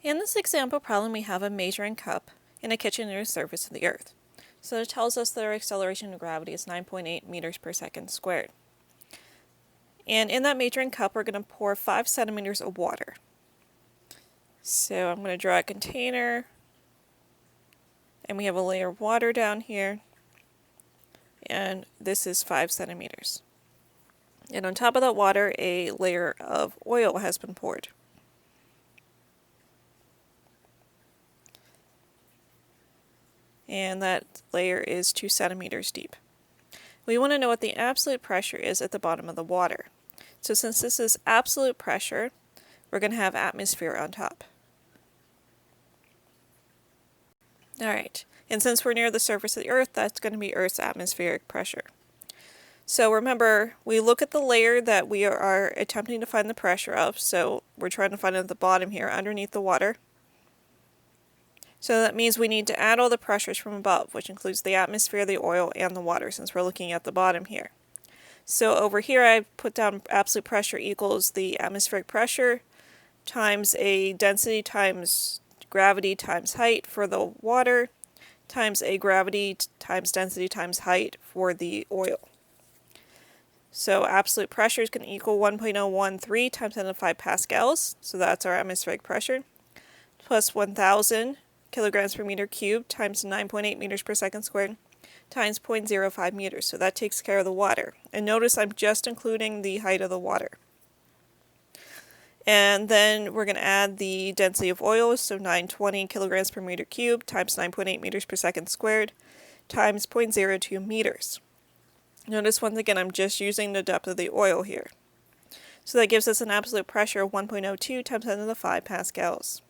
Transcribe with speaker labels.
Speaker 1: In this example problem, we have a measuring cup in a kitchen near the surface of the Earth. So it tells us that our acceleration of gravity is 9.8 meters per second squared. And in that measuring cup, we're going to pour 5 centimeters of water. So I'm going to draw a container, and we have a layer of water down here, and this is 5 centimeters. And on top of that water, a layer of oil has been poured. And that layer is 2 centimeters deep. We want to know what the absolute pressure is at the bottom of the water. So since this is absolute pressure, we're going to have atmosphere on top. Alright, and since we're near the surface of the Earth, that's going to be Earth's atmospheric pressure. So remember, we look at the layer that we are attempting to find the pressure of, so we're trying to find it at the bottom here, underneath the water. So that means we need to add all the pressures from above, which includes the atmosphere, the oil, and the water, since we're looking at the bottom here. So over here I've put down absolute pressure equals the atmospheric pressure times a density times gravity times height for the water times a gravity times density times height for the oil. So absolute pressure is going to equal 1.013 times 10 to the 5 pascals, so that's our atmospheric pressure, plus 1,000 kilograms per meter cubed times 9.8 meters per second squared times 0.05 meters. So that takes care of the water. And notice I'm just including the height of the water. And then we're going to add the density of oil, so 920 kilograms per meter cubed times 9.8 meters per second squared times 0.02 meters. Notice once again I'm just using the depth of the oil here. So that gives us an absolute pressure of 1.02 times 10 to the 5 pascals.